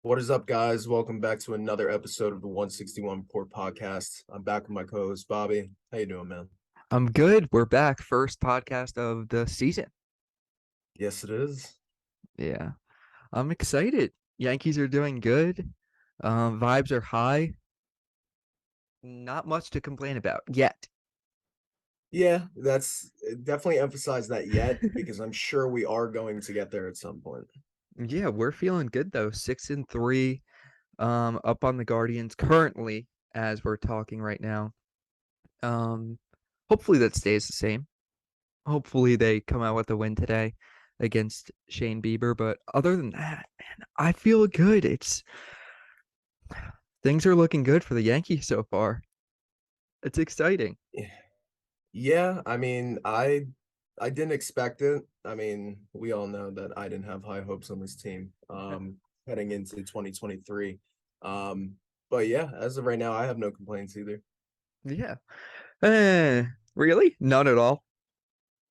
What is up, guys? Welcome back to another episode of the 161 Report podcast. I'm back with my co-host Bobby. How you doing, man? I'm good. We're back. First podcast of the season. Yes, it is. Yeah. I'm excited. Yankees are doing good. Vibes are high. Not much to complain about yet. Yeah, that's definitely emphasize that yet because I'm sure we are going to get there at some point. Yeah, we're feeling good though. 6-3, up on the Guardians currently as we're talking right now. Um, Hopefully that stays the same. Hopefully they come out with a win today against Shane Bieber. But other than that, man, I feel good. It's things are looking good for the Yankees so far. It's exciting. Yeah, I mean, I didn't expect it. I mean, we all know that I didn't have high hopes on this team heading into 2023. Um, but yeah, as of right now, I have no complaints either. Yeah. Really? None at all.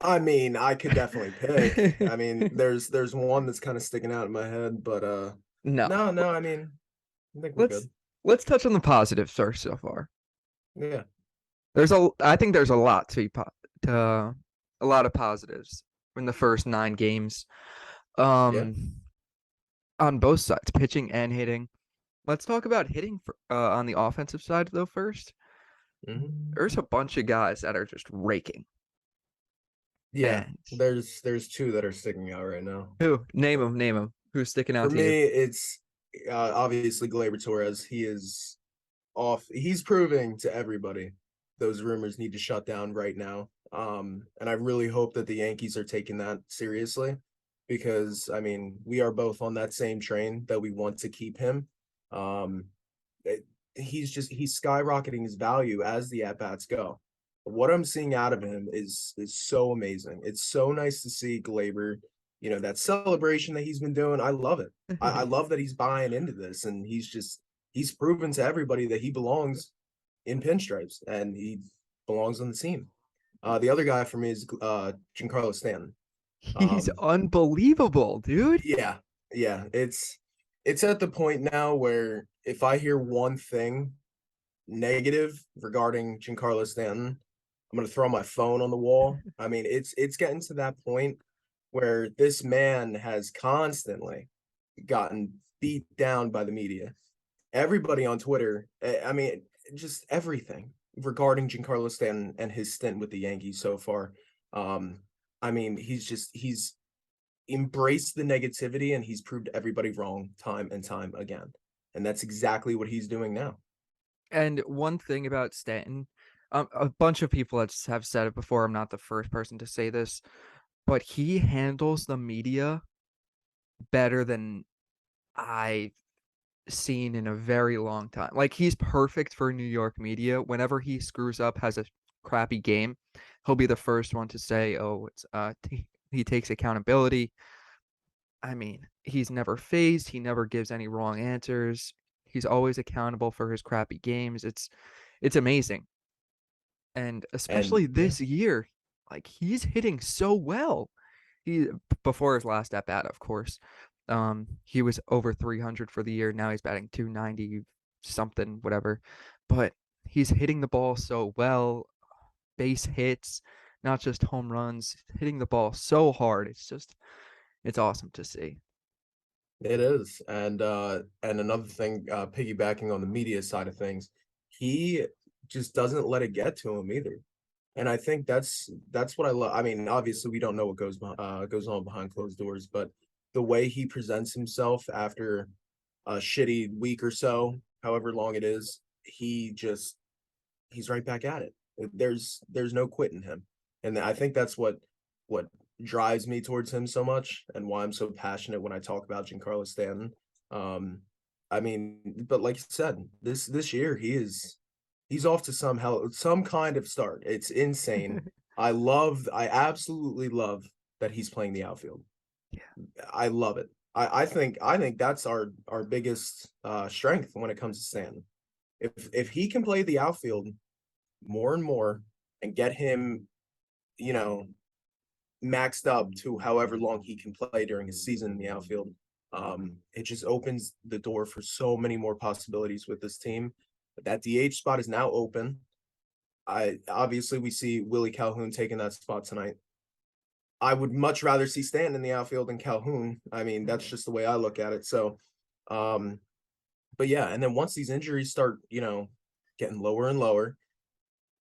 I mean, I could definitely pick. I mean, there's one that's kind of sticking out in my head, but No. no, I mean, I think we're Let's good. let's touch on the positives first so far. Yeah, I think there's a lot to a lot of positives in the first 9 games. yeah. Um on both sides, pitching and hitting. Let's talk about hitting on the offensive side though first. There's Hmm. a bunch of guys that are just raking. Yeah, And there's two that are sticking out right now. who? Name them. Who's sticking For out to you? me, it's obviously Gleyber Torres. He is off. He's proving to everybody those rumors need to shut down right now. And I really hope that the Yankees are taking that seriously because I mean we are both on that same train that we want to keep him. Um, it, he's skyrocketing his value as the at bats go. What I'm seeing out of him is so amazing. It's so nice to see Glaber, that celebration that he's been doing. I love it. I love that he's buying into this and he's proven to everybody that he belongs in pinstripes and he belongs on the team. The other guy for me is Giancarlo Stanton. He's Um, unbelievable, dude. yeah, yeah, it's at the point now where if I hear one thing negative regarding Giancarlo Stanton, I'm gonna throw my phone on the wall. I mean, it's getting to that point where this man has constantly gotten beat down by the media. Everybody on Twitter, I mean, just everything regarding Giancarlo Stanton and his stint with the Yankees so far. Um, I mean, he's embraced the negativity and he's proved everybody wrong time and time again. And that's exactly what he's doing now. And one thing about Stanton, a bunch of people have said it before. I'm not the first person to say this, but he handles the media better than I've seen in a very long time. Like he's perfect for New York media. Whenever he screws up, has a crappy game, he'll be the first one to say, "Oh, he takes accountability." I mean, he's never phased. He never gives any wrong answers. He's always accountable for his crappy games. It's amazing. And And especially yeah, this year, like he's hitting so well. He Before his last at bat, of course, he was over 300 for the year. Now he's batting 290 something, whatever. But he's hitting the ball so well, base hits, not just home runs, hitting the ball so hard. It's awesome to see. it is. And another thing, piggybacking on the media side of things, he just doesn't let it get to him either. And I think that's what I love. I mean, obviously we don't know what goes on behind closed doors, but the way he presents himself after a shitty week or so, however long it is, he's right back at it. There's no quitting him, and I think that's what drives me towards him so much, and why I'm so passionate when I talk about Giancarlo Stanton. Um, I mean, but like you said, this year he's off to some kind of start. It's insane. I absolutely love that he's playing the outfield. Yeah. I love it. I think that's our biggest strength when it comes to Stanton. If he can play the outfield more and more and get him, you know, maxed up to however long he can play during his season in the outfield, It just opens the door for so many more possibilities with this team. But that DH spot is now open. I obviously we see Willie Calhoun taking that spot tonight. I would much rather see Stanton in the outfield than Calhoun. I mean, that's just the way I look at it. So, um, but yeah, and then once these injuries start, getting lower and lower,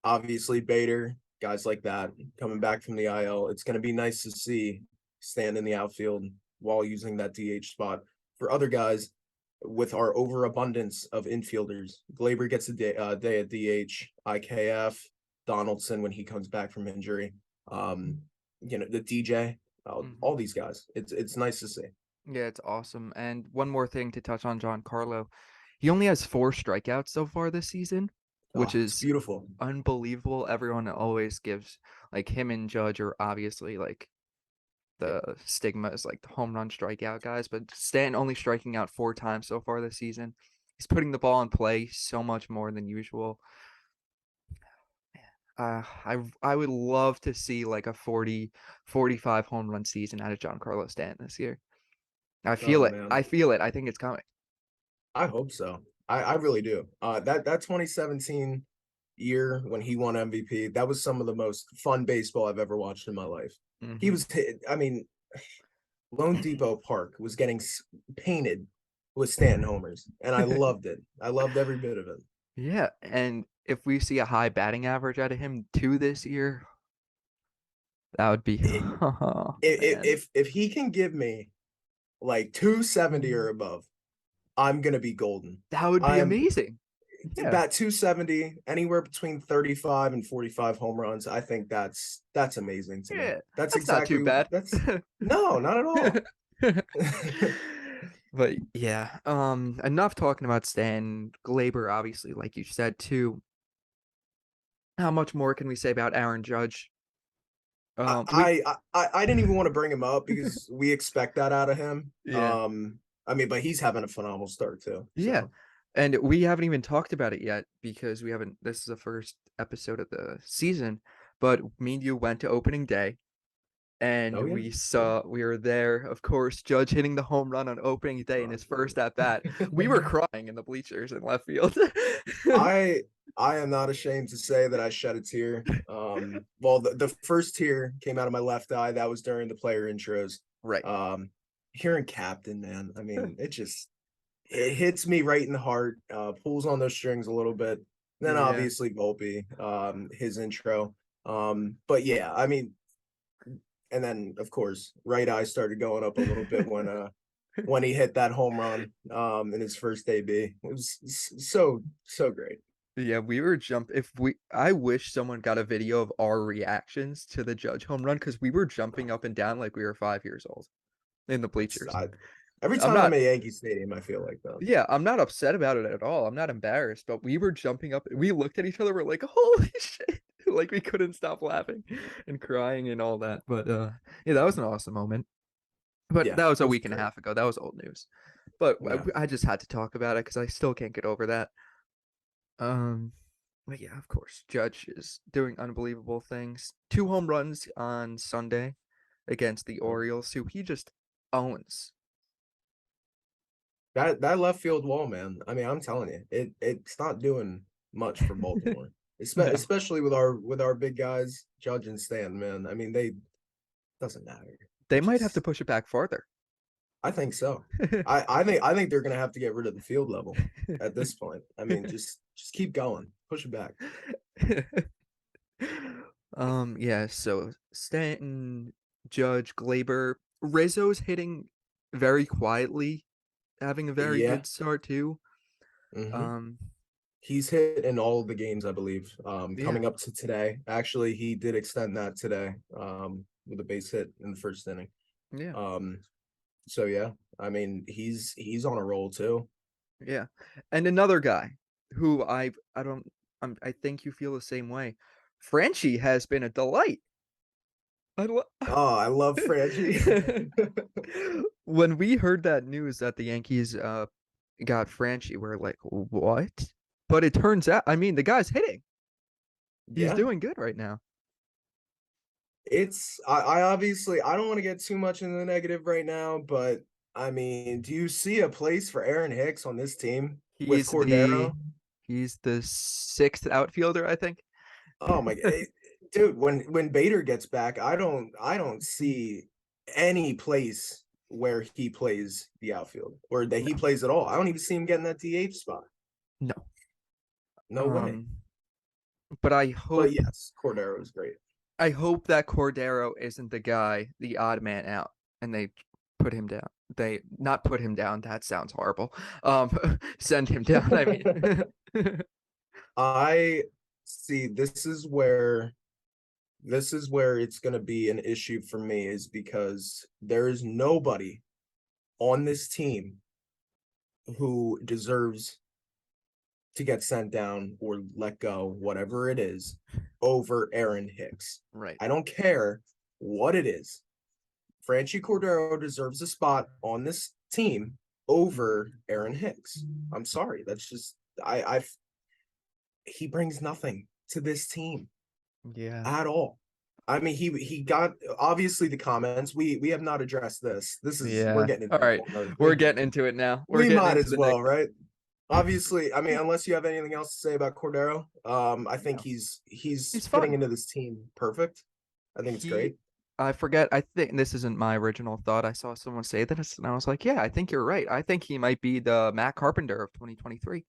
obviously Bader, guys like that coming back from the IL, it's going to be nice to see Stanton in the outfield while using that DH spot. For other guys, with our overabundance of infielders, Glaber gets a day at DH, IKF, Donaldson when he comes back from injury. The DJ, all Mhm. these guys. It's nice to see. Yeah, it's awesome. And one more thing to touch on Giancarlo. He only has 4 strikeouts so far this season, which Oh, it's is beautiful. unbelievable. Everyone always gives like him and Judge are obviously like Yeah, the stigma is like the home run strikeout guys, but Stanton only striking out 4 times so far this season. He's putting the ball in play so much more than usual. I would love to see like a 45 home run season out of Giancarlo Stanton this year. I feel oh it. man, I feel it. I think it's coming. I hope so. I really do. That 2017 year when he won MVP, that was some of the most fun baseball I've ever watched in my life. He Hmm. was hit. I mean, Lone Depot Park was getting painted with Stanton homers, and I loved it. I loved every bit of it. Yeah, and if we see a high batting average out of him too this year, that would be It, oh man. if he can give me like 270 or above, I'm gonna be golden. That would be I'm amazing. Yeah. bat 270, anywhere between 35 and 45 home runs. I think that's amazing to me. Yeah. That's That's not too exactly bad. that's no, not at all. But yeah, enough talking about Stan Glaber, obviously, like you said too. How much more can we say about Aaron Judge? We I didn't even want to bring him up because we expect that out of him. yeah, I mean, but he's having a phenomenal start too. yeah, So, and we haven't even talked about it yet because we haven't. This is the first episode of the season, but me and you went to opening day, and oh yeah, we yeah. saw we were there. Of course, Judge hitting the home run on opening day in his first at bat. We were crying in the bleachers in left field. I I am not ashamed to say that I shed a tear. Well, the first tear came out of my left eye. That was during the player intros. Right. Um, Hearing Captain, man. I mean, it hits me right in the heart. Pulls on those strings a little bit. Then Yeah. obviously Volpe, his intro. But yeah, I mean, and then of course right eye started going up a little bit when he hit that home run in his first AB. It was so great. Yeah, we were jump if we I wish someone got a video of our reactions to the Judge home run because we were jumping up and down like we were 5 years old in the It's bleachers. every I'm time I'm not at Yankee Stadium, I feel like that. yeah, I'm not upset about it at all. I'm not embarrassed, but we were jumping up. We looked at each other, we're like, holy shit. Like we couldn't stop laughing and crying and all that. But yeah, that was an awesome moment. But Yeah, that was it a was week and a great. half ago. That was old news. But Yeah. I just had to talk about it because I still can't get over that. Um, but yeah, of course, Judge is doing unbelievable things. 2 home runs on Sunday against the Orioles, who he just owns. That left field wall, man. I mean, I'm telling you, it's not doing much for Baltimore, No, especially with our big guys, Judge and Stan. Man, I mean, they doesn't matter. they It might have to just, push it back farther. I think so. I think they're gonna have to get rid of the field level at this point. I mean, just keep going, push it back. Yeah, so Stanton, Judge, Glaber, Rizzo's hitting very quietly, having a very Yeah. good start too. Hmm. Um, He's hit in all of the games, I believe. yeah, Coming up to today, actually, he did extend that today. With a base hit in the first inning. yeah, Um, so yeah, I mean, he's on a roll too. yeah. And another guy who I don't I think you feel the same way. Frenchie has been a delight. I lo- Oh, I love Franchi. when we heard that news that the Yankees got Franchi, we're like, what? But it turns out, I mean, the guy's hitting. He's Yeah, doing good right now. I obviously I don't want to get too much in the negative right now, but I mean, do you see a place for Aaron Hicks on this team with He's the Cordero? he's the sixth outfielder, I think. Oh my dude, when Bader gets back, I don't see any place where he plays the outfield or that he No, plays at all. I don't even see him getting that DH spot. no. No way. Um, but But yes, Cordero is great. I hope that Cordero isn't the guy, the odd man out, and they put him down. They not put him down. That sounds horrible. Send him down. I mean, I see this is where it's going to be an issue for me is because there is nobody on this team who deserves to get sent down or let go, whatever it is, over Aaron Hicks. right. I don't care what it is. Franchi Cordero deserves a spot on this team over Aaron Hicks. I'm sorry. That's just I he brings nothing to this team Yeah. at all. I mean, he got obviously the comments. We have not addressed this. This is we're Yeah. getting All into a right. whole nother We're thing. getting into it now. We're We getting might into as the well, negative. right? Obviously, I mean, unless you have anything else to say about Cordero, I think No. he's He's fitting fun. into this team perfect. I think it's He great. I forget. I think this isn't my original thought. I saw someone say this, and I was like, "Yeah, I think you're right. I think he might be the Matt Carpenter of 2023."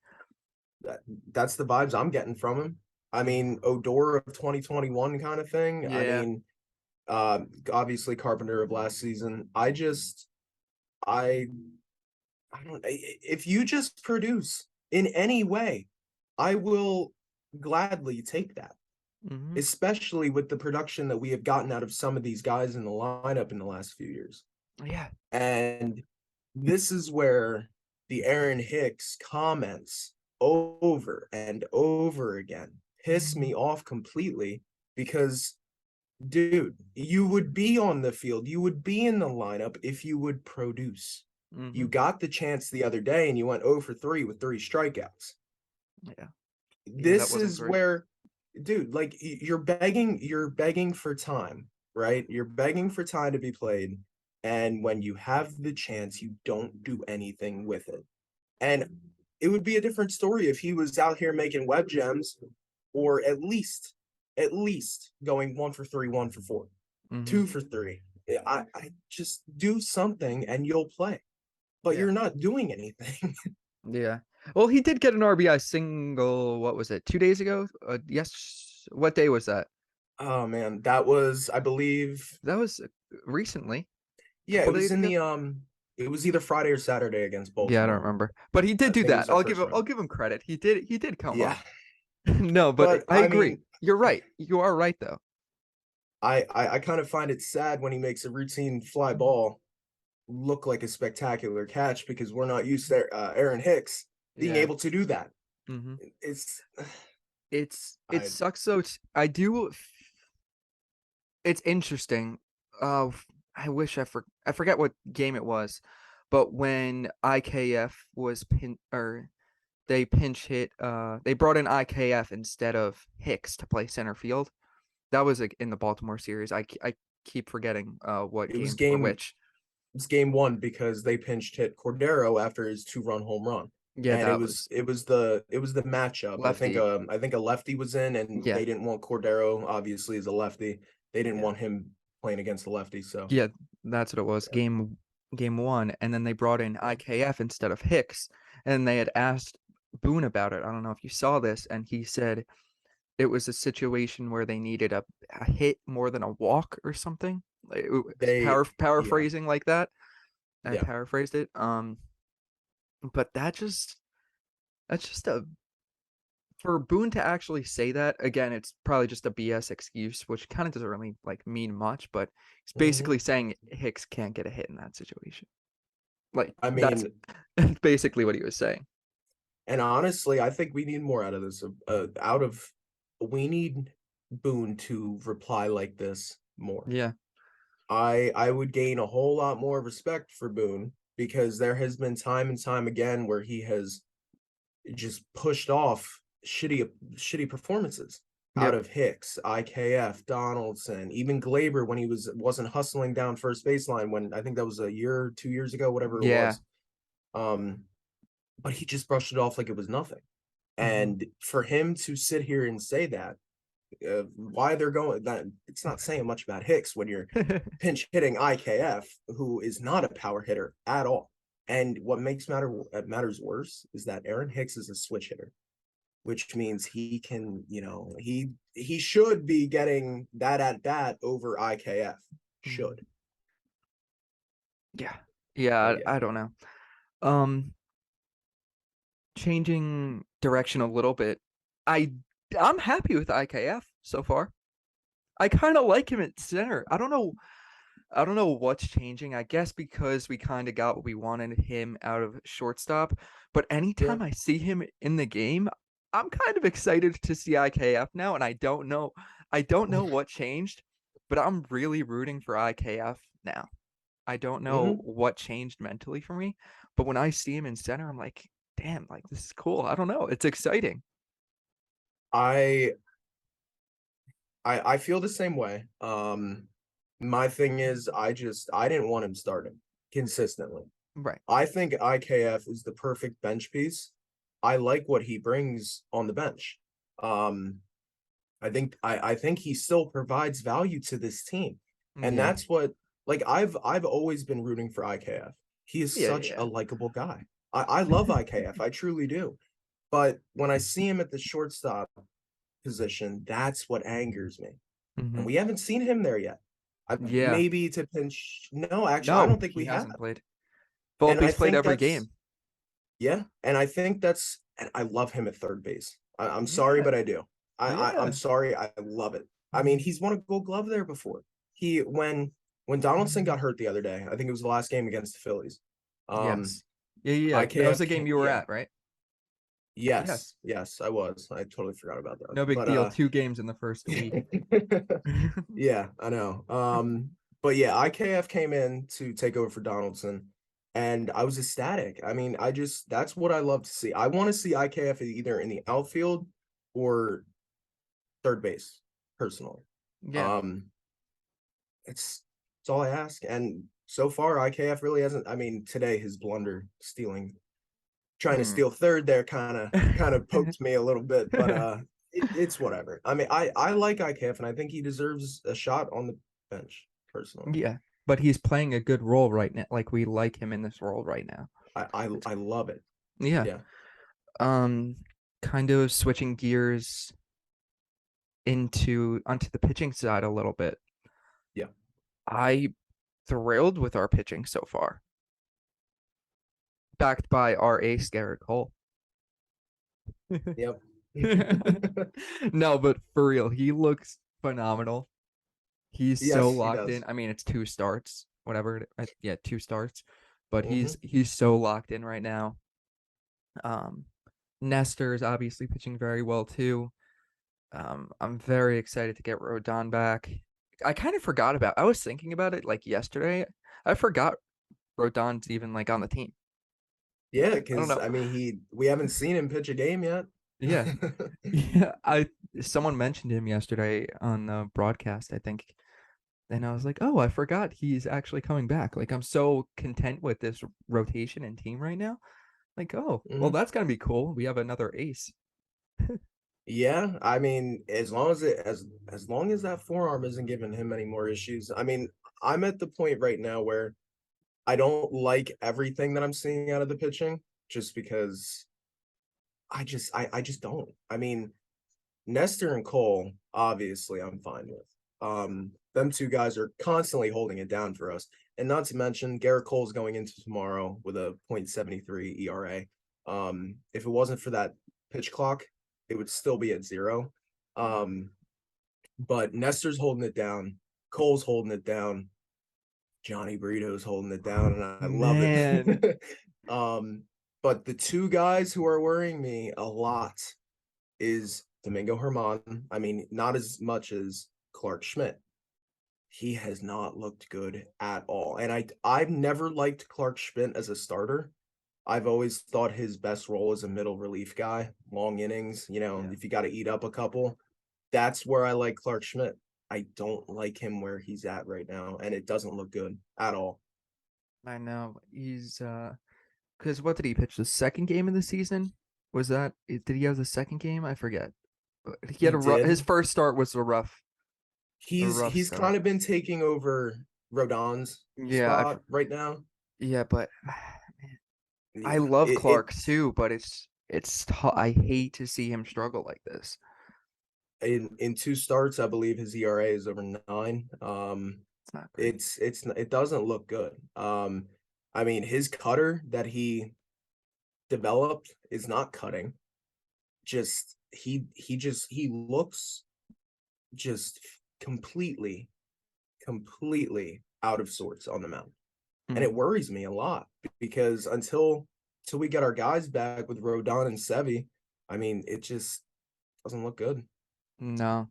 That that's the vibes I'm getting from him. I Mhm. mean, Odor of 2021 kind of thing. I Yeah. mean, obviously Carpenter of last season. I I don't if you just produce in any way, I will gladly take that, Hmm. especially with the production that we have gotten out of some of these guys in the lineup in the last few years. Yeah. And this is where the Aaron Hicks comments over and over again piss me off completely because, dude, you would be on the field, you would be in the lineup if you would produce. You Hmm. got the chance the other day and you went 0 for 3 with 3 strikeouts. Yeah. Yeah, that This wasn't is great. where, dude, like you're begging for time, right? You're begging for time to be played, and when you have the chance you don't do anything with it. And it would be a different story if he was out here making web gems, or at least going 1 for 3, 1 for 4, Hmm. 2 for 3. I just do something and you'll play, but Yeah. you're not doing anything. Yeah. Well, he did get an RBI single. What was it? 2 days ago? Yes. What day was that? Oh man, that was, I believe, That was recently. yeah, Couple it was days in ago. it was either Friday or Saturday against Yeah, I don't Baltimore. remember, but he did I do think it was that. their first I'll round. give him credit. He did come Yeah, up. No, but but I I agree. mean, You're right. You are right though. I kind of find it sad when he makes a routine fly ball look like a spectacular catch because we're not used to Aaron Hicks being Yeah. able to do that. Hmm. It's It I sucks though. I do. It's interesting. I wish I forget what game it was, but when IKF was they pinch hit. They brought in IKF instead of Hicks to play center field. That was like in the Baltimore series. I keep forgetting what it was games were game which. it's game one because they pinched hit Cordero after his 2 run home run. Yeah, And that was it was the matchup. lefty. I think a lefty was in and Yeah, they didn't want Cordero, obviously, as a lefty. They didn't yeah, want him playing against the lefty. So yeah. That's what it was. Game one, and then they brought in IKF instead of Hicks, and they had asked Boone about it. I don't know if you saw this, and he said it was a situation where they needed a hit more than a walk or something. Like, it was they yeah, paraphrasing like that. I yeah. paraphrased it. But that's just a for Boone to actually say that again. It's probably just a BS excuse, which kind of doesn't really like mean much. But he's Mhm. basically saying Hicks can't get a hit in that situation. Like I that's mean, basically what he was saying. and honestly, I think we need more out of this. We need Boone to reply like this more. Yeah, I would gain a whole lot more respect for Boone because there has been time and time again where he has just pushed off shitty performances. out Yep. of Hicks, IKF, Donaldson, even Glaber when he wasn't hustling down first baseline when I think that was a year, 2 years ago, whatever it Yeah. was. But he just brushed it off like it was nothing. Mhm. And for him to sit here and say that, why they're going that it's not saying much about Hicks when you're pinch hitting IKF, who is not a power hitter at all. And what matters worse is that Aaron Hicks is a switch hitter, which means he can, he should be getting that at bat over IKF. Mhm. Should. Yeah. But Yeah, yeah. I don't know. Um, Changing direction a little bit. I I'm happy with IKF so far. I kind of like him at center. I don't know what's changing. I guess because we kind of got what we wanted him out of shortstop. But Yeah. anytime I see him in the game, I'm kind of excited to see IKF now, and I don't know what changed, but I'm really rooting for IKF now. I don't know hmm what changed mentally for me, but when I see him in center, I'm like, damn, like this is cool. I don't know. It's exciting. I I feel the same way. My thing is I didn't want him starting consistently. Right. I think IKF is the perfect bench piece. I like what he brings on the bench. Um, I think he still provides value to this team. And Yeah. that's what like I've always been rooting for IKF. He is Yeah, such a yeah. likable guy. I love IKF. I truly do. But when I see him at the shortstop position, that's what angers me. And Hmm. we haven't seen him there yet. Yeah. Maybe to pinch. No, actually, I No, don't think he we have. hasn't played. And I Volpe's played think every that's game. yeah, and I think that's and I love him at third base. I'm sorry, Yeah. but I do. I'm Yeah. sorry, I love it. I mean, he's won a Gold Glove there before. He when Donaldson got hurt the other day, I think it was the last game against the Phillies. Um, Yes. Yeah, yeah, yeah. That was IKF the game came, you were yeah, at, right? Yeah. yes, I was. I totally forgot about that. No big But deal. Two games in the first week. yeah, I know. But yeah, IKF came in to take over for Donaldson, and I was ecstatic. I mean, that's what I love to see. I want to see IKF either in the outfield or third base, personally. Yeah. Um, it's all I ask. And so far, IKF really hasn't. I mean, today his blunder trying to Mm. steal third there kind of poked me a little bit, but it's whatever. I mean, I like IKF and I think he deserves a shot on the bench personally. Yeah. But he's playing a good role right now. Like we like him in this role right now. It's I love it. yeah. Yeah. Um Kind of switching gears into onto the pitching side a little bit. Yeah. I thrilled with our pitching so far, backed by our ace Garrett Cole. Yep. No, but for real, he looks phenomenal. He's so Yes, he locked in. does. I mean, it's two starts, whatever. Yeah, two starts, but hmm he's so locked in right now. Um, Nestor is obviously pitching very well too. I'm very excited to get Rodon back. I kind of forgot about. I was thinking about it like yesterday. I forgot Rodon's even like on the team. Yeah, I don't because know. I mean we haven't seen him pitch a game yet. Yeah, yeah. I Someone mentioned him yesterday on the broadcast, I think, and I was like, oh, I forgot he's actually coming back. Like, I'm so content with this rotation and team right now. Like, oh, well, hmm that's gonna be cool. We have another ace. Yeah, I mean, as long as that forearm isn't giving him any more issues. I mean, I'm at the point right now where I don't like everything that I'm seeing out of the pitching just because I just don't. I mean, Nestor and Cole, obviously I'm fine with. Them two guys are constantly holding it down for us. And not to mention Garrett Cole's going into tomorrow with a .73 ERA. If it wasn't for that pitch clock, it would still be at 0. Um, but Nestor's holding it down, Cole's holding it down, Johnny Burrito's holding it down, and I love Man, it. um, but the two guys who are worrying me a lot is Domingo Herman. I mean, not as much as Clark Schmidt. He has not looked good at all. And I've never liked Clark Schmidt as a starter. I've always thought his best role is a middle relief guy, long innings, yeah, if you got to eat up a couple. that's where I like Clark Schmidt. I don't like him where he's at right now, and it doesn't look good at all. I know he's because what did he pitch the second game of the season? Was that did he have the second game? I forget. But he He had his did. first start was a rough He's kind start. of been taking over Rodon's Yeah, spot right now. yeah, but I Yeah, love it Clark too, but I hate to see him struggle like this. in two starts, I believe his ERA is over 9. It's not great. It doesn't look good. I mean, his cutter that he developed is not cutting. Just he looks just completely out of sorts on the mound. And it Hmm. worries me a lot because until we get our guys back with Rodon and Sevy, I mean, it just doesn't look good. No.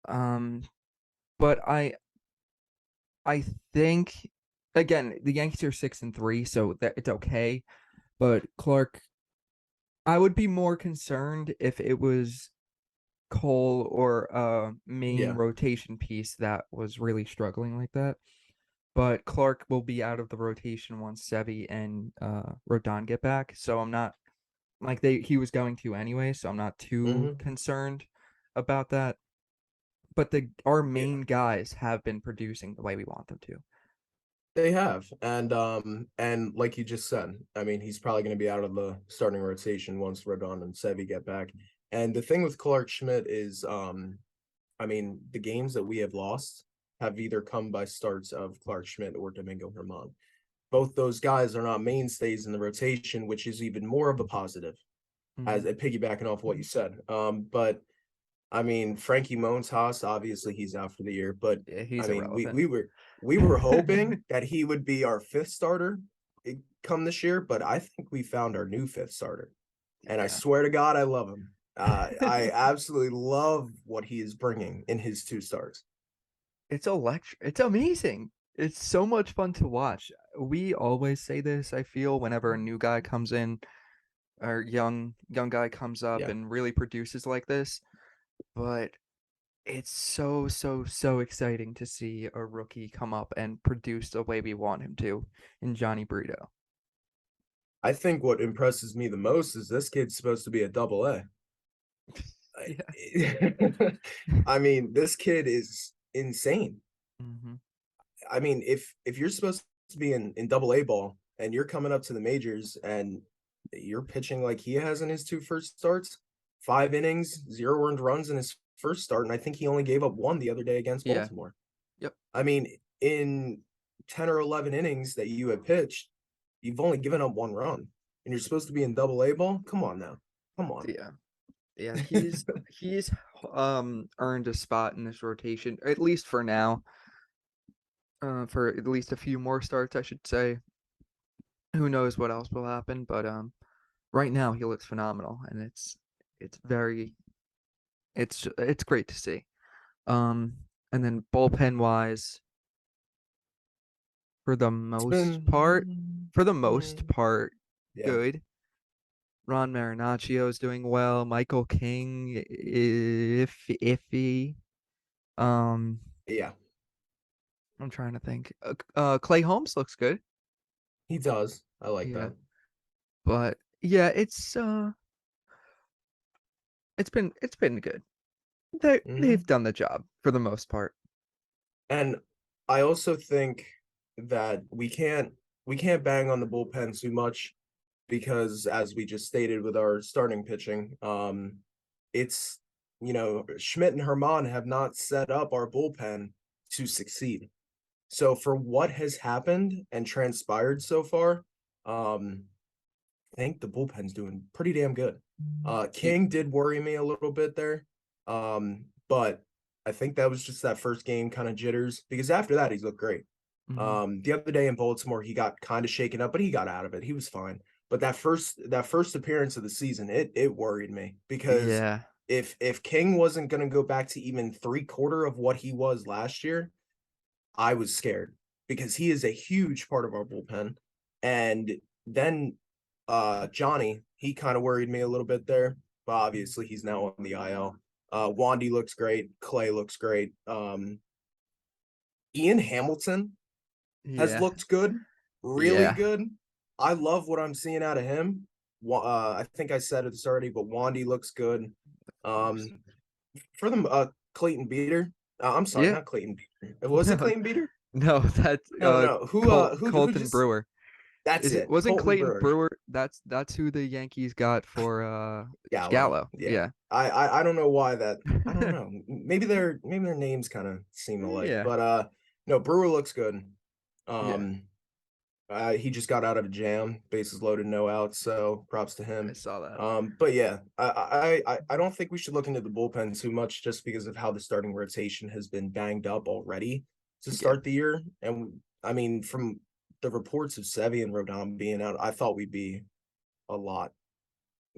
Um, but I think again the Yankees are 6-3, so that it's okay. But Clark, I would be more concerned if it was Cole or a main Yeah. rotation piece that was really struggling like that. But Clark will be out of the rotation once Sevy and Rodon get back. So I'm not like he was going to anyway, so I'm not too Hmm. concerned about that. But our Yeah. main guys have been producing the way we want them to. They have. And like you just said, I mean, he's probably going to be out of the starting rotation once Rodon and Sevy get back. And the thing with Clark Schmidt is I mean, the games that we have lost have either come by starts of Clark Schmidt or Domingo Herman. Both those guys are not mainstays in the rotation, which is even more of a positive, Mm-hmm. as piggybacking off what you said. But I mean, Frankie Montas, obviously he's out for the year, but Yeah, I he's mean, irrelevant. we were hoping that he would be our fifth starter come this year, but I think we found our new fifth starter. And I Yeah. swear to God, I love him. I absolutely love what he is bringing in his two starts. It's electric. It's amazing. It's so much fun to watch. We always say this, I feel, whenever a new guy comes in or young guy comes up Yeah. and really produces like this, but it's so exciting to see a rookie come up and produce the way we want him to in Johnny Brito. I think what impresses me the most is this kid's supposed to be a double A. Yeah. I mean, this kid is insane. Hmm. I mean, if you're supposed to be in double A ball and you're coming up to the majors and you're pitching like he has in his two first starts, 5 innings, 0 earned runs in his first start, and I think he only gave up one the other day against Yeah. Baltimore. Yep. I mean, in 10 or 11 innings that you have pitched, you've only given up 1 run, and you're supposed to be in double A ball. Come on now, come on. Yeah. Yeah, he's earned a spot in this rotation, at least for now. For at least a few more starts, I should say. Who knows what else will happen, but right now he looks phenomenal, and it's very it's great to see. Um, and then bullpen wise, for the It's most part, been, for the most part, yeah, good. Ron Marinaccio is doing well. Michael King, if iffy. Um, yeah, I'm trying to think. Clay Holmes looks good. he does. I like Yeah, that. but yeah, it's been good. They've Hmm. done the job for the most part. And I also think that we can't bang on the bullpen too much because as we just stated with our starting pitching, it's Schmidt and Herman have not set up our bullpen to succeed. So for what has happened and transpired so far, I think the bullpen's doing pretty damn good. Ye- King did worry me a little bit there. But I think that was just that first game kind of jitters because after that he's looked great. mhm. The other day in Baltimore, he got kind of shaken up, but he got out of it. He was fine. But that first appearance of the season, it worried me because Yeah. if King wasn't gonna go back to even 3/4 of what he was last year, I was scared because he is a huge part of our bullpen. And then Johnny, he kind of worried me a little bit there, but obviously he's now on the IL. Wandy looks great. Clay looks great. Ian Hamilton has Yeah. looked good, really Yeah. good. I love what I'm seeing out of him. I think I said this already, but Wandy looks good. Of course. Um, for them, Clayton Beater. I'm sorry, Yeah. not Clayton Beater. Was it No, Clayton Beater? no, that's No, no. Who Colton just? Brewer. That's Is it it. wasn't Colton Clayton Brewer. Brewer? That's who the Yankees got for Gallo. Gallo. Yeah. Yeah. I don't know why that. I don't know. Maybe their names kind of seem alike, Yeah. but no, Brewer looks good. Yeah. Um, he just got out of a jam, bases loaded, no outs, so props to I him. saw that. But yeah, I don't think we should look into the bullpen too much just because of how the starting rotation has been banged up already to Yeah. start the year. And I mean, from the reports of Sevy and Rodon being out, I thought we'd be a lot,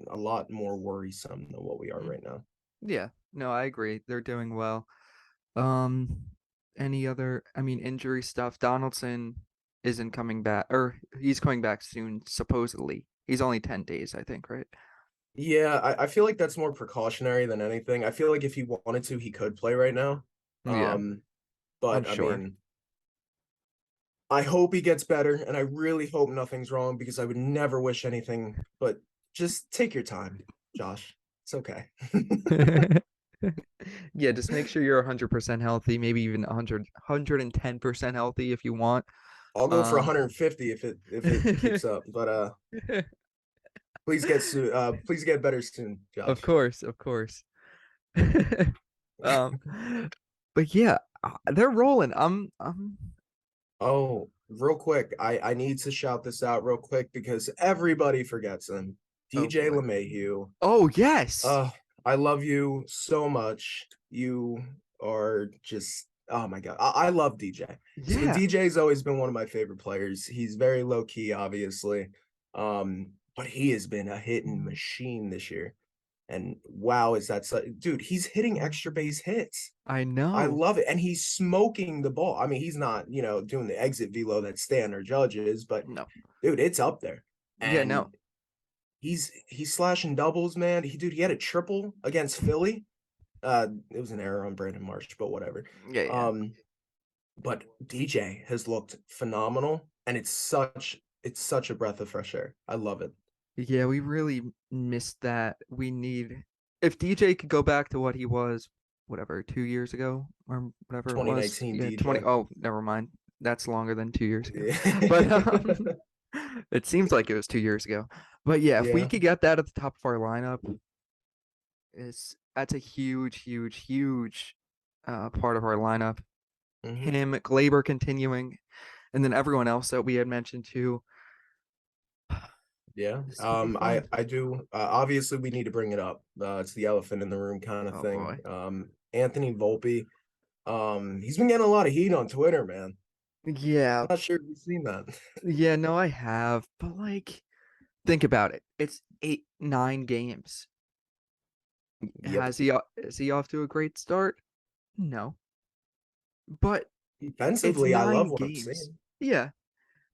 a lot more worrisome than what we are Mhm. right now. Yeah. No, I agree. They're doing well. Any other, I mean, injury stuff? Donaldson isn't coming back, or he's coming back soon, supposedly. He's only 10 days, I think, right? Yeah, I feel like that's more precautionary than anything. I feel like if he wanted to, he could play right now. Yeah, I'm But I sure. mean, I hope he gets better, and I really hope nothing's wrong because I would never wish anything, but just take your time, Josh. It's okay. Yeah, just make sure you're 100% healthy, maybe even 110% healthy if you want. I'll go for Um, 150 if it keeps up, but please get better soon, of Josh. course, of course. Um, but yeah, they're rolling. Oh, real quick, I need to shout this out real quick because everybody forgets him. Oh DJ boy. LeMahieu. Oh yes. Uh, I love you so much. You are just oh my god. I love DJ. So Yeah. DJ's always been one of my favorite players. He's very low key, obviously. But he has been a hitting machine this year. And wow, is that so dude, he's hitting extra base hits. I I know. love it. And he's smoking the ball. I mean, he's not, doing the exit velo that Stan or Judge is, but No. dude, it's up there. Yeah, no. And he's slashing doubles, man. He had a triple against Philly. It was an error on Brandon Marsh, but whatever. Yeah, yeah. Um, but DJ has looked phenomenal, and it's such a breath of fresh air. I love it. Yeah, we really missed that. We need if DJ could go back to what he was, whatever, 2 years ago or whatever it was. 2019 Yeah, 20. DJ. Oh, never mind. That's longer than 2 years ago. But Yeah. it seems like it was 2 years ago. But yeah, if we Yeah. could get that at the top of our lineup, is that's a huge, huge, huge part of our lineup. Hmm. Him, Glaber continuing, and then everyone else that we had mentioned too. Yeah. This could be fun. I do. Obviously, we need to bring it up. It's the elephant in the room kind of Oh thing. boy. Anthony Volpe. He's been getting a lot of heat on Twitter, man. Yeah, I'm not sure if you've seen that. yeah, no, I have, but like, think about it. It's 8, 9 games. Yep. Is he off to a great start? No, but it's Defensively, I love nine what I'm games. seeing. Yeah,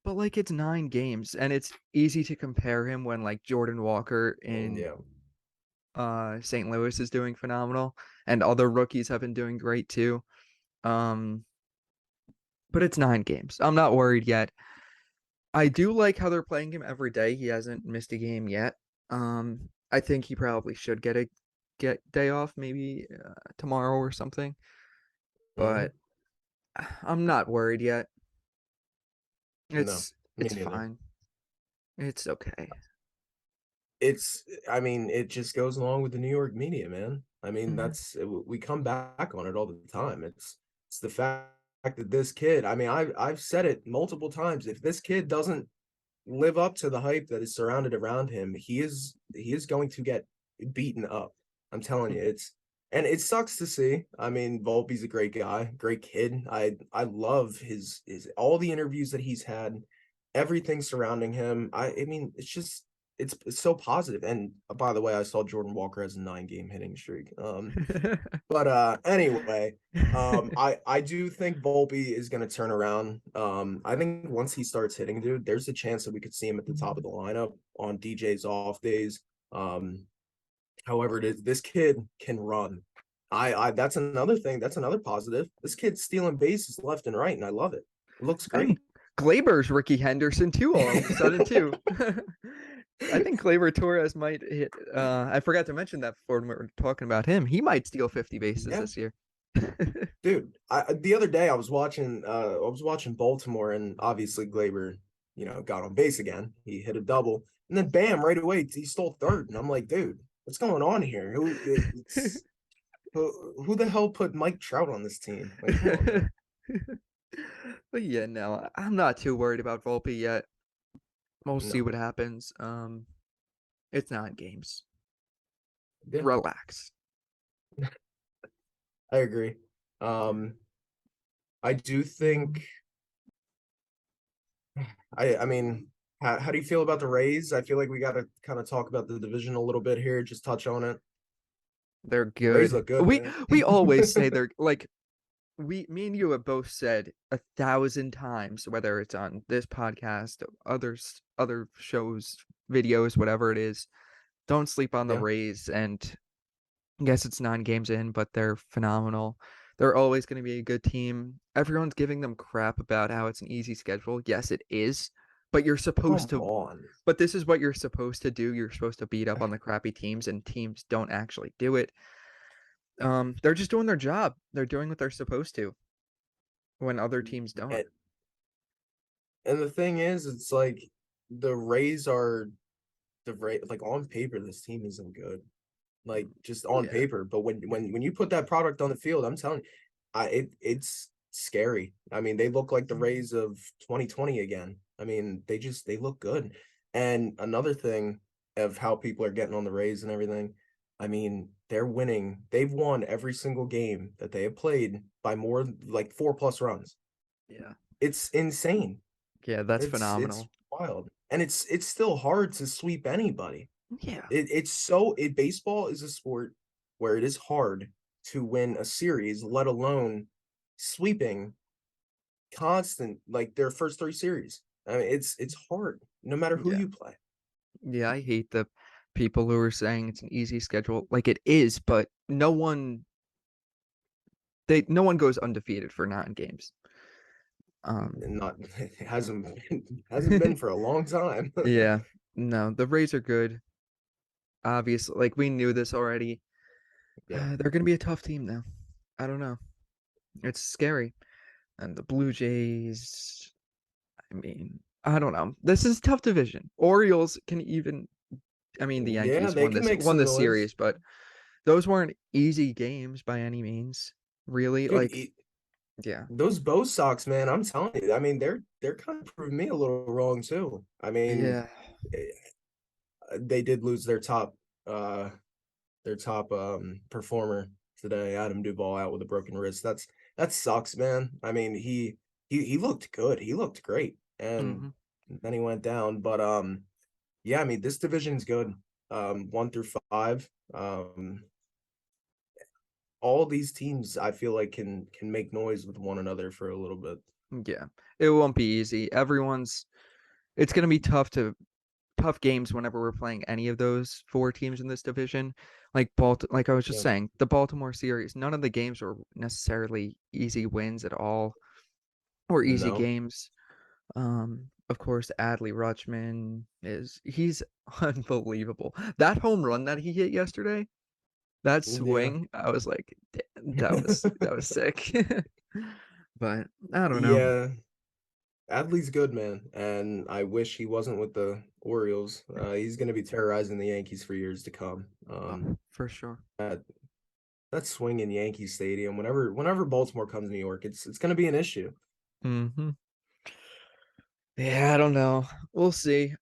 but like it's 9 games, and it's easy to compare him when like Jordan Walker in Yeah. St. Louis is doing phenomenal, and other rookies have been doing great too. Um, but it's 9 games. I'm not worried yet. I do like how they're playing him every day. He hasn't missed a game yet. I think he probably should get day off, maybe tomorrow or something. Hmm. But I'm not worried yet. No, me It's neither. fine. It's okay. I mean, it just goes along with the New York media, man. I mean, Mhm. we come back on it all the time. It's the fact that this kid, I mean, I've said it multiple times. If this kid doesn't live up to the hype that is surrounded around him, he is going to get beaten up. I'm telling you, and it sucks to see. I mean, Volpe's a great guy, great kid. I love his all the interviews that he's had, everything surrounding him. I mean, it's so positive. And by the way, I saw Jordan Walker has a 9 game hitting streak. But anyway, I do think Volpe is going to turn around. I think once he starts hitting, dude, there's a chance that we could see him at the top of the lineup on DJ's off days. Um, However, it is this kid can run. I that's another thing. That's another positive. This kid's stealing bases left and right, and I love it. It looks And great. Glaber's Ricky Henderson too, all of a sudden too. I think Gleyber Torres might hit. I forgot to mention that before when we were talking about him. He might steal 50 bases Yeah, this year. dude. The other day I was watching Baltimore, and obviously Glaber, got on base again. He hit a double, and then bam, right away he stole third, and I'm like, dude, what's going on here? Who the hell put Mike Trout on this team? Like, come on, man. But yeah, no, I'm not too worried about Volpe yet. We'll see No, what happens. It's 9 games. yeah, Relax. I agree. Um, I do think. I mean, how do you feel about the Rays? I feel like we got to kind of talk about the division a little bit here. Just touch on it. They're Rays good. look good, We always say man. they're like me and you have both said 1,000 times, whether it's on this podcast, other shows, videos, whatever it is, don't sleep on the Yeah. Rays. And yes, it's 9 games in, but they're phenomenal. They're always going to be a good team. Everyone's giving them crap about how it's an easy schedule. Yes, it is, but you're supposed Come to. on. But this is what you're supposed to do. You're supposed to beat up on the crappy teams, and teams don't actually do it. They're just doing their job. They're doing what they're supposed to when other teams don't. And, and the thing is, it's like the Rays are like on paper, this team isn't good. Like just on Yeah. paper. But when you put that product on the field, I'm telling you, it's scary. I mean, they look like the Rays of 2020 again. I mean, they look good. And another thing of how people are getting on the Rays and everything, I mean, they're winning. They've won every single game that they have played by more like 4+ runs. Yeah. It's insane. Yeah, that's It's phenomenal. wild. And it's still hard to sweep anybody. Yeah. Baseball is a sport where it is hard to win a series, let alone sweeping constant like their first three series. I mean, it's hard no matter who Yeah. you play. Yeah, I hate the people who are saying it's an easy schedule. Like it is, but no one goes undefeated for 9 games. Um And not it hasn't been for a long time. yeah. No, the Rays are good. Obviously, like we knew this already. Yeah. They're gonna be a tough team now. I don't know. It's scary. And the Blue Jays, I mean, I don't know. This is a tough division. Orioles can even I mean the Yeah, Yankees they can make won some this noise. series, but those weren't easy games by any means. Really. Dude, Like, yeah. those Bo Sox, man, I'm telling you, I mean, they're kind of proving me a little wrong too. I mean, Yeah. eh, they did lose their top performer today, Adam Duvall, out with a broken wrist. That sucks, man. I mean, he looked good. He looked great. And Hmm. then he went down. But yeah, I mean, this division's good. 1 through 5. All these teams I feel like can make noise with one another for a little bit. Yeah. It won't be easy. It's gonna be tough games whenever we're playing any of those 4 teams in this division. Like I was just Yeah. saying, the Baltimore series, none of the games were necessarily easy wins at all or easy No. games. Of course, Adley Rutschman he's unbelievable. That home run that he hit yesterday, that Yeah. swing, I was like, that was sick. But I don't know. Yeah. Adley's good, man, and I wish he wasn't with the Orioles. He's going to be terrorizing the Yankees for years to come. Oh, for sure. That that swing in Yankee Stadium, whenever Baltimore comes to New York, it's going to be an issue. Hmm. Yeah, I don't know. We'll see.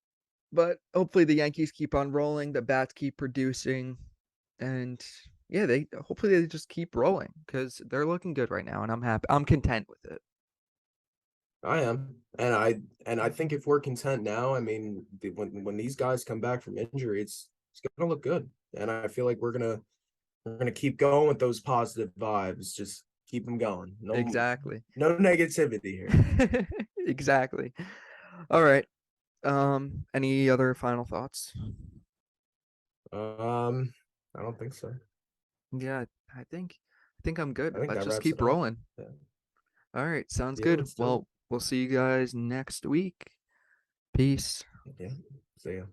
But hopefully the Yankees keep on rolling, the bats keep producing, and yeah, they hopefully they just keep rolling because they're looking good right now, and I'm happy. I'm content with it. I am, and I think if we're content now, I mean, when these guys come back from injury, it's going to look good, and I feel like we're gonna keep going with those positive vibes. Just keep them going. Exactly. No negativity here. Exactly. All right. Any other final thoughts? Um, I don't think so. Yeah, I think I'm good. I think Let's that just wraps keep it up. rolling. Yeah, All right, sounds yeah, good. let's do it. Well, we'll see you guys next week. Peace. Yeah, see ya.